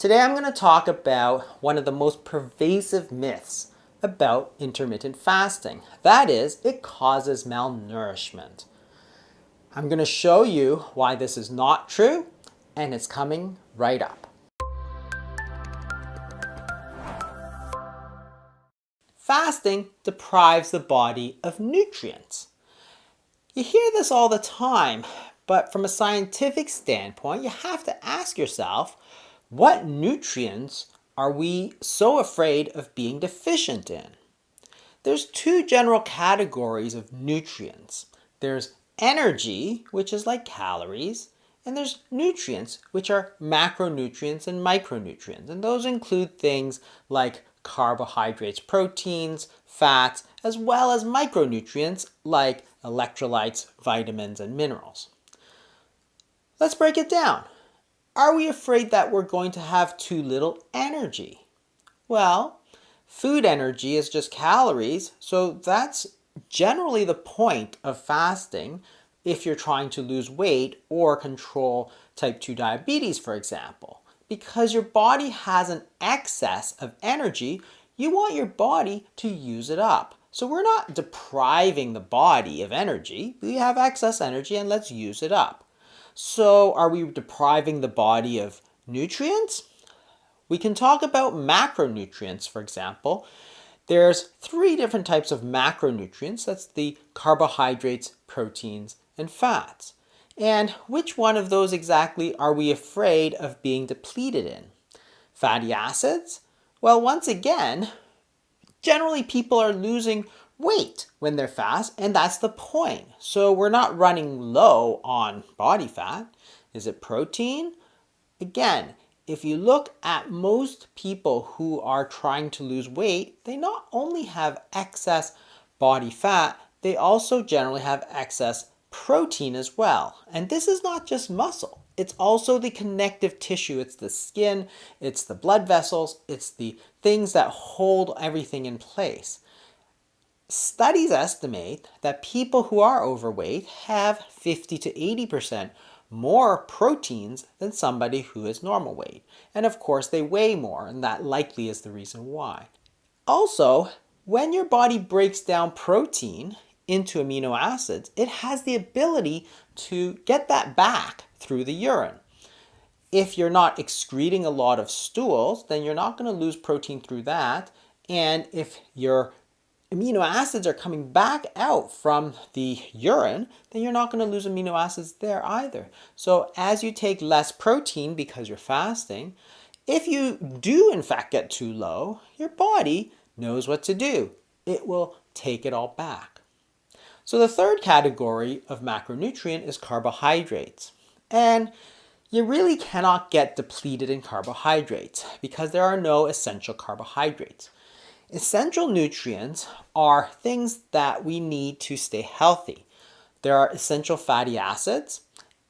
Today I'm going to talk about one of the most pervasive myths about intermittent fasting. That is, it causes malnourishment. I'm going to show you why this is not true, and it's coming right up. Fasting deprives the body of nutrients. You hear this all the time, but from a scientific standpoint, you have to ask yourself, what nutrients are we so afraid of being deficient in? There's two general categories of nutrients. There's energy, which is like calories, and there's nutrients, which are macronutrients and micronutrients. And those include things like carbohydrates, proteins, fats, as well as micronutrients like electrolytes, vitamins, and minerals. Let's break it down. Are we afraid that we're going to have too little energy? Well, food energy is just calories, so that's generally the point of fasting if you're trying to lose weight or control type 2 diabetes, for example. Because your body has an excess of energy, you want your body to use it up. So we're not depriving the body of energy. We have excess energy and let's use it up. So are we depriving the body of nutrients? We can talk about macronutrients, for example. There's 3 different types of macronutrients. That's the carbohydrates, proteins, and fats. And which one of those exactly are we afraid of being depleted in? Fatty acids? Well, once again, generally people are losing weight when they're fast, and that's the point. So we're not running low on body fat. Is it protein? Again, if you look at most people who are trying to lose weight, they not only have excess body fat, they also generally have excess protein as well. And this is not just muscle. It's also the connective tissue. It's the skin, it's the blood vessels, it's the things that hold everything in place. Studies estimate that people who are overweight have 50 to 80% more proteins than somebody who is normal weight. And of course, they weigh more, and that likely is the reason why. Also, when your body breaks down protein into amino acids, it has the ability to get that back through the urine. If you're not excreting a lot of stools, then you're not going to lose protein through that. And if your amino acids are coming back out from the urine, then you're not going to lose amino acids there either. So as you take less protein because you're fasting, if you do in fact get too low, your body knows what to do. It will take it all back. So the third category of macronutrient is carbohydrates. And you really cannot get depleted in carbohydrates because there are no essential carbohydrates. Essential nutrients are things that we need to stay healthy. There are essential fatty acids.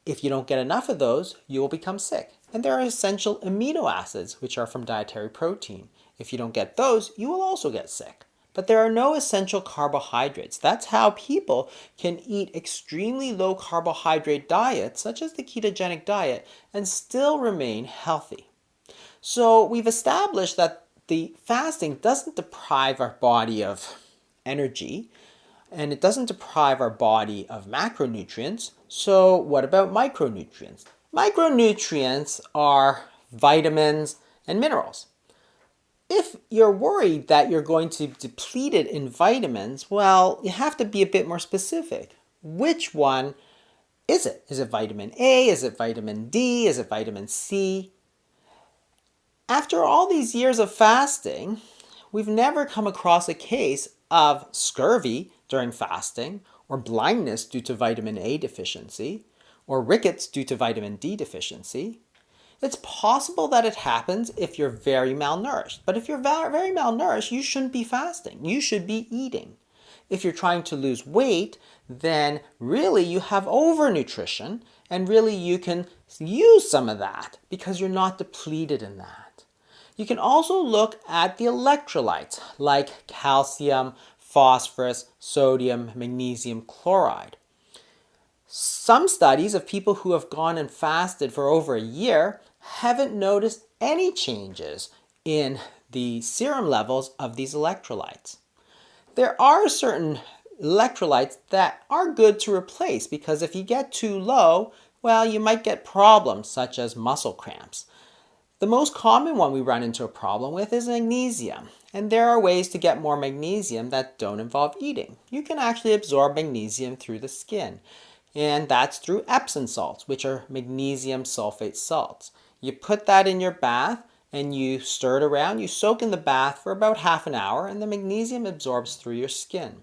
If you don't get enough of those, you will become sick. And there are essential amino acids, which are from dietary protein. If you don't get those, you will also get sick. But there are no essential carbohydrates. That's how people can eat extremely low carbohydrate diets, such as the ketogenic diet, and still remain healthy. So we've established that the fasting doesn't deprive our body of energy, and it doesn't deprive our body of macronutrients. So what about micronutrients? Micronutrients are vitamins and minerals. If you're worried that you're going to be depleted in vitamins, well, you have to be a bit more specific. Which one is it? Is it vitamin A? Is it vitamin D? Is it vitamin C? After all these years of fasting, we've never come across a case of scurvy during fasting, or blindness due to vitamin A deficiency, or rickets due to vitamin D deficiency. It's possible that it happens if you're very malnourished. But if you're very malnourished, you shouldn't be fasting. You should be eating. If you're trying to lose weight, then really you have overnutrition, and really you can use some of that because you're not depleted in that. You can also look at the electrolytes like calcium, phosphorus, sodium, magnesium chloride. Some studies of people who have gone and fasted for over a year haven't noticed any changes in the serum levels of these electrolytes. There are certain electrolytes that are good to replace because if you get too low, well, you might get problems such as muscle cramps. The most common one we run into a problem with is magnesium, and there are ways to get more magnesium that don't involve eating. You can actually absorb magnesium through the skin, and that's through Epsom salts, which are magnesium sulfate salts. You put that in your bath and you stir it around. You soak in the bath for about half an hour and the magnesium absorbs through your skin.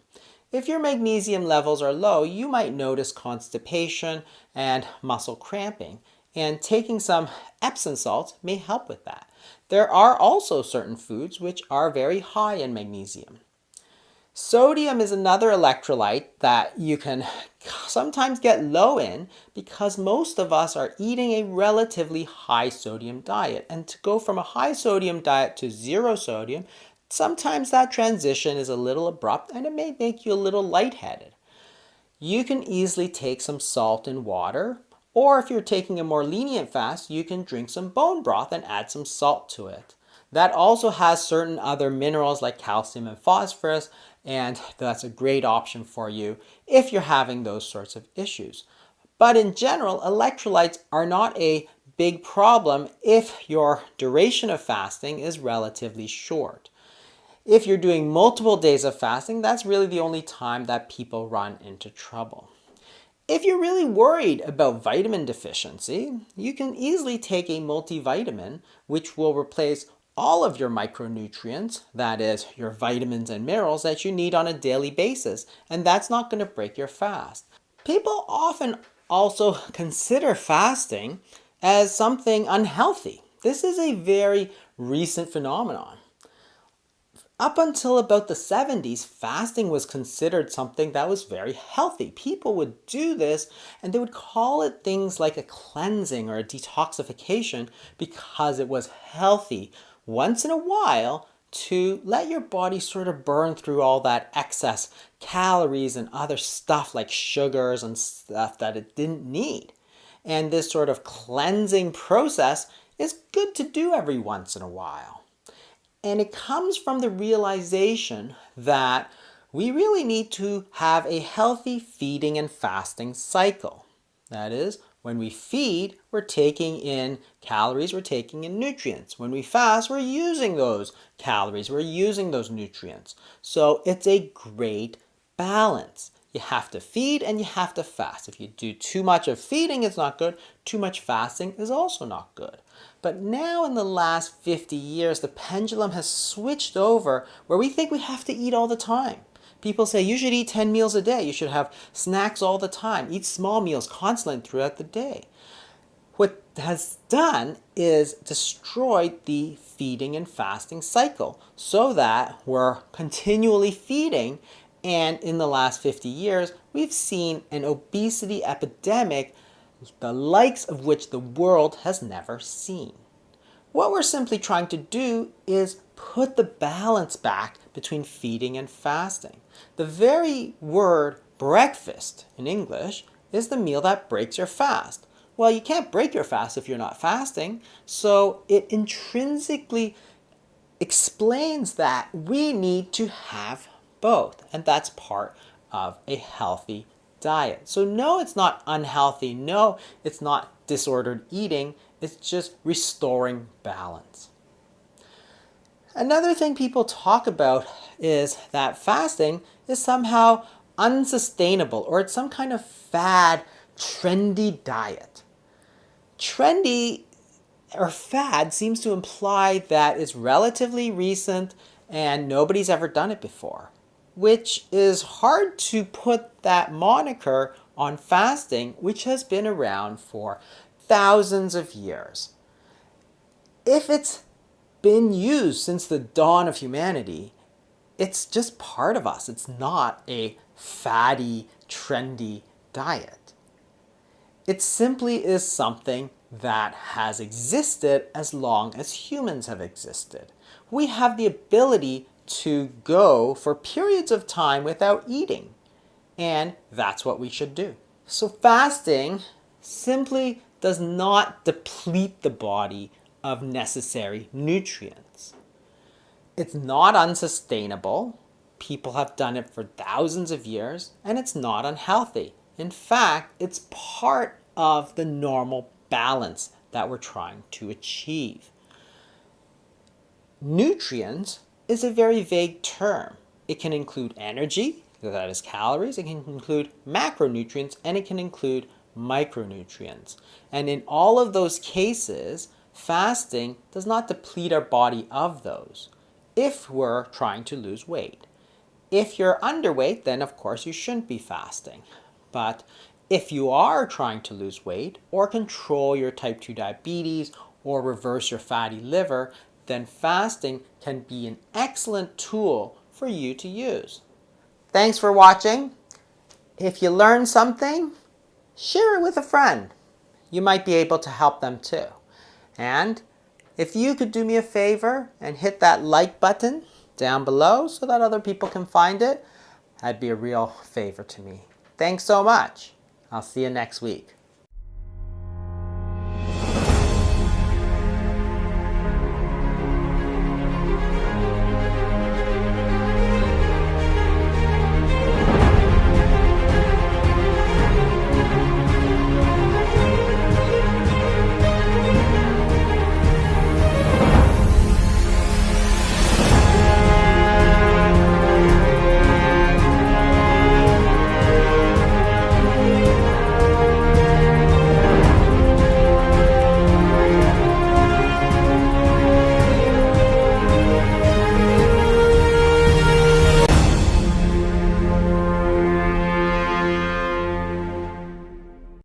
If your magnesium levels are low, you might notice constipation and muscle cramping, and taking some Epsom salts may help with that. There are also certain foods which are very high in magnesium. Sodium is another electrolyte that you can sometimes get low in because most of us are eating a relatively high sodium diet. And to go from a high sodium diet to zero sodium, sometimes that transition is a little abrupt and it may make you a little lightheaded. You can easily take some salt in water, or if you're taking a more lenient fast, you can drink some bone broth and add some salt to it. That also has certain other minerals like calcium and phosphorus, and that's a great option for you if you're having those sorts of issues. But in general, electrolytes are not a big problem if your duration of fasting is relatively short. If you're doing multiple days of fasting, that's really the only time that people run into trouble. If you're really worried about vitamin deficiency, you can easily take a multivitamin, which will replace all of your micronutrients, that is, your vitamins and minerals that you need on a daily basis, and that's not going to break your fast. People often also consider fasting as something unhealthy. This is a very recent phenomenon. Up until about the 70s, fasting was considered something that was very healthy. People would do this and they would call it things like a cleansing or a detoxification because it was healthy once in a while to let your body sort of burn through all that excess calories and other stuff like sugars and stuff that it didn't need. And this sort of cleansing process is good to do every once in a while. And it comes from the realization that we really need to have a healthy feeding and fasting cycle. That is, when we feed, we're taking in calories, we're taking in nutrients. When we fast, we're using those calories, we're using those nutrients. So it's a great balance. You have to feed and you have to fast. If you do too much of feeding, it's not good. Too much fasting is also not good. But now in the last 50 years, the pendulum has switched over where we think we have to eat all the time. People say you should eat 10 meals a day. You should have snacks all the time. Eat small meals constantly throughout the day. What has done is destroyed the feeding and fasting cycle so that we're continually feeding, and in the last 50 years, we've seen an obesity epidemic the likes of which the world has never seen. What we're simply trying to do is put the balance back between feeding and fasting. The very word breakfast in English is the meal that breaks your fast. Well, you can't break your fast if you're not fasting, so it intrinsically explains that we need to have both, and that's part of a healthy diet. So no, it's not unhealthy. No, it's not disordered eating. It's just restoring balance. Another thing people talk about is that fasting is somehow unsustainable, or it's some kind of fad, trendy diet. Trendy or fad seems to imply that it's relatively recent and nobody's ever done it before, which is hard to put that moniker on fasting, which has been around for thousands of years. If it's been used since the dawn of humanity, it's just part of us. It's not a fatty, trendy diet. It simply is something that has existed as long as humans have existed. We have the ability to go for periods of time without eating, and that's what we should do. So fasting simply does not deplete the body of necessary nutrients. It's not unsustainable. People have done it for thousands of years, and it's not unhealthy. In fact, it's part of the normal balance that we're trying to achieve. Nutrients is a very vague term. It can include energy, that is calories, it can include macronutrients, and it can include micronutrients. And in all of those cases, fasting does not deplete our body of those if we're trying to lose weight. If you're underweight, then of course you shouldn't be fasting. But if you are trying to lose weight or control your type 2 diabetes or reverse your fatty liver, then fasting can be an excellent tool for you to use. Thanks for watching. If you learned something, share it with a friend. You might be able to help them too. And if you could do me a favor and hit that like button down below so that other people can find it, that'd be a real favor to me. Thanks so much. I'll see you next week.